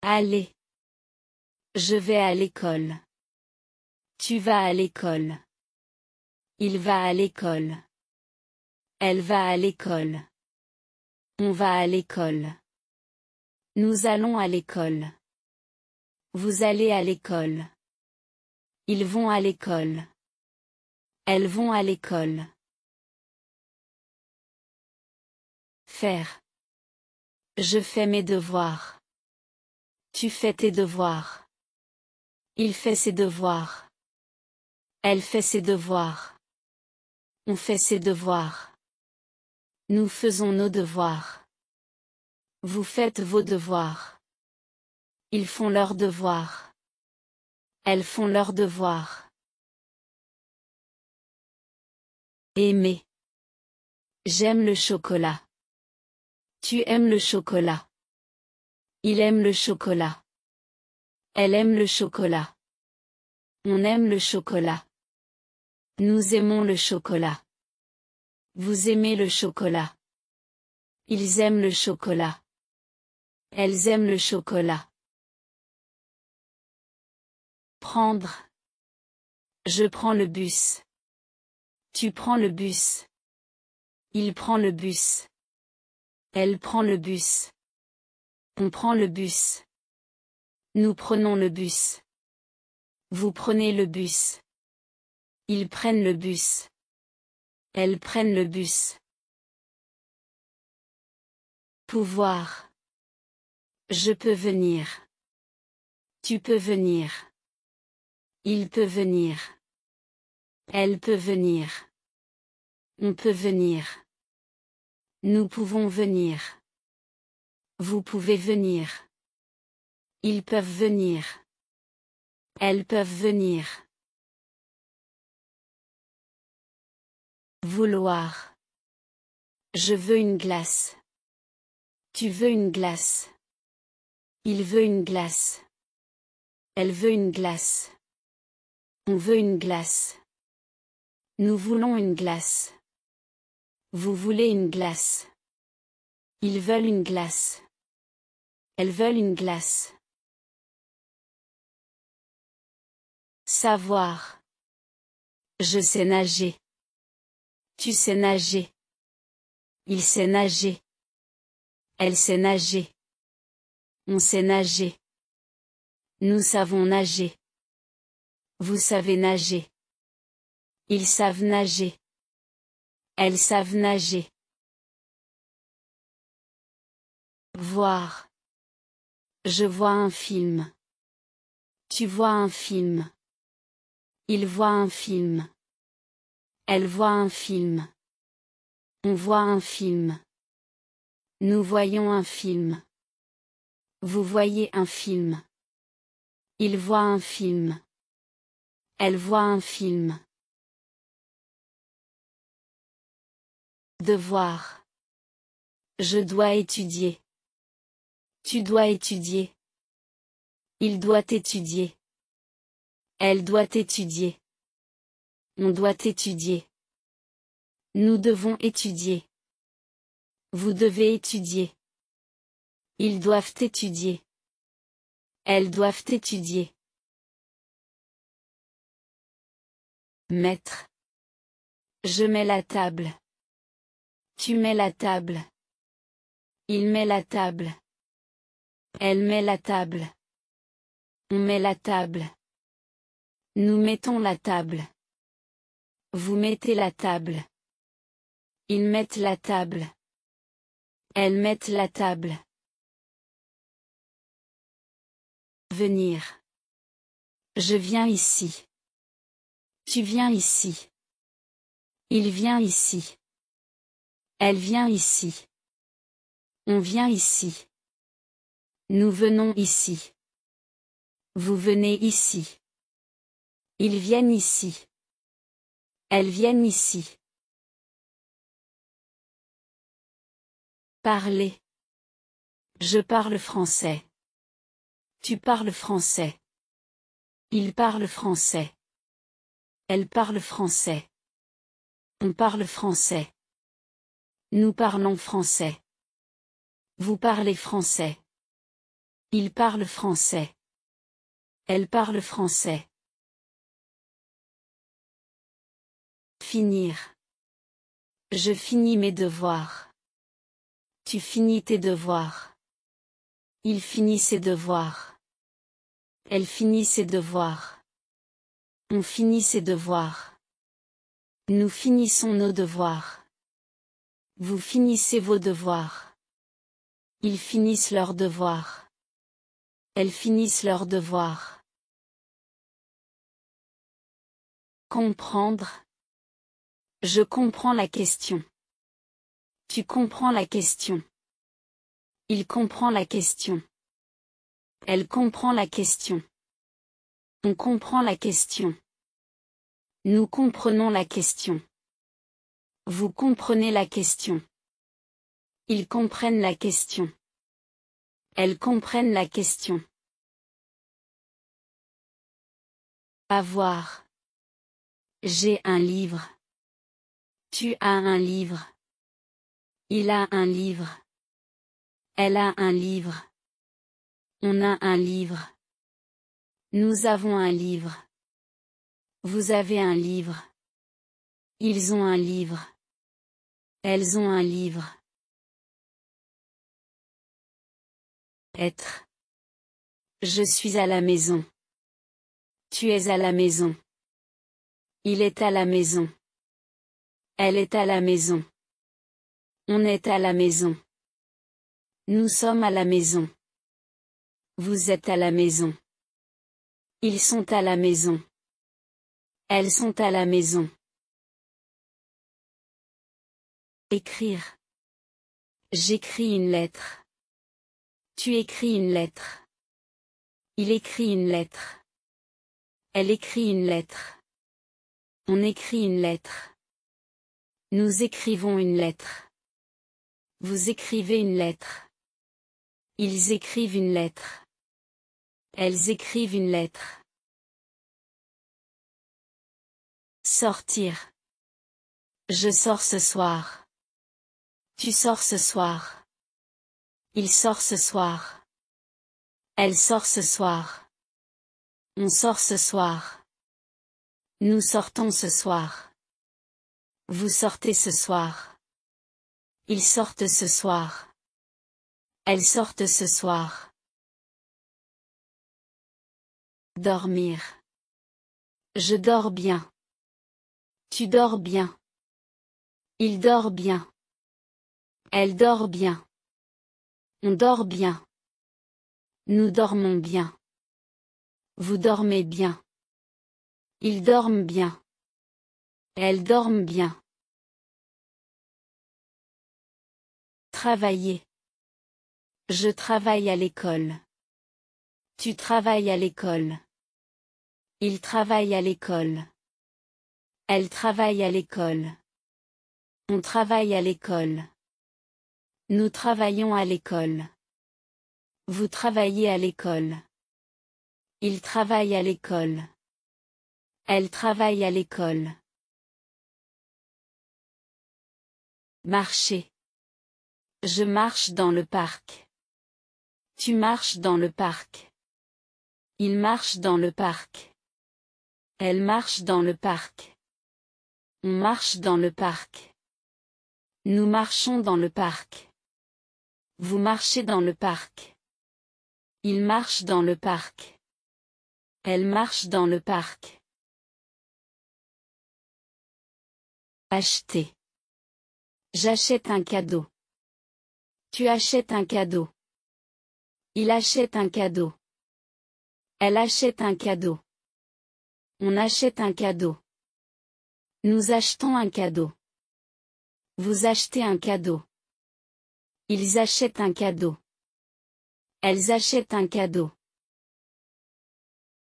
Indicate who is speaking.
Speaker 1: Aller. Je vais à l'école. Tu vas à l'école. Il va à l'école. Elle va à l'école. On va à l'école. Nous allons à l'école. Vous allez à l'école. Ils vont à l'école. Elles vont à l'école. Faire. Je fais mes devoirs. Tu fais tes devoirs. Il fait ses devoirs. Elle fait ses devoirs. On fait ses devoirs. Nous faisons nos devoirs. Vous faites vos devoirs. Ils font leurs devoirs. Elles font leurs devoirs. Aimer. J'aime le chocolat. Tu aimes le chocolat. Il aime le chocolat. Elle aime le chocolat. On aime le chocolat. Nous aimons le chocolat. Vous aimez le chocolat. Ils aiment le chocolat. Elles aiment le chocolat. Prendre. Je prends le bus. Tu prends le bus. Il prend le bus. Elle prend le bus. On prend le bus. Nous prenons le bus. Vous prenez le bus. Ils prennent le bus. Elles prennent le bus. Pouvoir. Je peux venir. Tu peux venir. Il peut venir. Elle peut venir. On peut venir. Nous pouvons venir. Vous pouvez venir. Ils peuvent venir. Elles peuvent venir. Vouloir. Je veux une glace. Tu veux une glace. Il veut une glace. Elle veut une glace. On veut une glace. Nous voulons une glace. Vous voulez une glace. Ils veulent une glace. Elles veulent une glace. Savoir. Je sais nager. Tu sais nager. Il sait nager. Elle sait nager. On sait nager. Nous savons nager. Vous savez nager. Ils savent nager. Elles savent nager. Voir. Je vois un film. Tu vois un film. Il voit un film. Elle voit un film. On voit un film. Nous voyons un film. Vous voyez un film. Il voit un film. Elle voit un film. Devoir. Je dois étudier. Tu dois étudier. Il doit étudier. Elle doit étudier. On doit étudier. Nous devons étudier. Vous devez étudier. Ils doivent étudier. Elles doivent étudier. Mettre. Je mets la table. Tu mets la table. Il met la table. Elle met la table. On met la table. Nous mettons la table. Vous mettez la table. Ils mettent la table. Elles mettent la table. Venir. Je viens ici. Tu viens ici. Il vient ici. Elle vient ici. On vient ici. Nous venons ici. Vous venez ici. Ils viennent ici. Elles viennent ici. Parler. Je parle français. Tu parles français. Il parle français. Elle parle français. On parle français. Nous parlons français. Vous parlez français. Il parle français. Elle parle français. Finir. Je finis mes devoirs. Tu finis tes devoirs. Il finit ses devoirs. Elle finit ses devoirs. On finit ses devoirs. Nous finissons nos devoirs. Vous finissez vos devoirs. Ils finissent leurs devoirs. Elles finissent leurs devoirs. Comprendre. Je comprends la question. Tu comprends la question. Il comprend la question. Elle comprend la question. On comprend la question. Nous comprenons la question. Vous comprenez la question. Ils comprennent la question. Elles comprennent la question. Avoir. J'ai un livre. Tu as un livre. Il a un livre. Elle a un livre. On a un livre. Nous avons un livre. Vous avez un livre. Ils ont un livre. Elles ont un livre. Être. Je suis à la maison. Tu es à la maison. Il est à la maison. Elle est à la maison. On est à la maison. Nous sommes à la maison. Vous êtes à la maison. Ils sont à la maison. Elles sont à la maison. Écrire. J'écris une lettre. Tu écris une lettre. Il écrit une lettre. Elle écrit une lettre. On écrit une lettre. Nous écrivons une lettre. Vous écrivez une lettre. Ils écrivent une lettre. Elles écrivent une lettre. Sortir. Je sors ce soir. Tu sors ce soir. Il sort ce soir. Elle sort ce soir. On sort ce soir. Nous sortons ce soir. Vous sortez ce soir. Ils sortent ce soir. Elles sortent ce soir. Dormir. Je dors bien. Tu dors bien. Il dort bien. Elle dort bien. On dort bien. Nous dormons bien. Vous dormez bien. Ils dorment bien. Elles dorment bien. Travailler. Je travaille à l'école. Tu travailles à l'école. Il travaille à l'école. Elle travaille à l'école. On travaille à l'école. Nous travaillons à l'école. Vous travaillez à l'école. Il travaille à l'école. Elle travaille à l'école. Marcher. Je marche dans le parc. Tu marches dans le parc. Il marche dans le parc. Elle marche dans le parc. On marche dans le parc. Nous marchons dans le parc. Vous marchez dans le parc. Il marche dans le parc. Elle marche dans le parc. Acheter. J'achète un cadeau. Tu achètes un cadeau. Il achète un cadeau. Elle achète un cadeau. On achète un cadeau. Nous achetons un cadeau. Vous achetez un cadeau. Ils achètent un cadeau. Elles achètent un cadeau.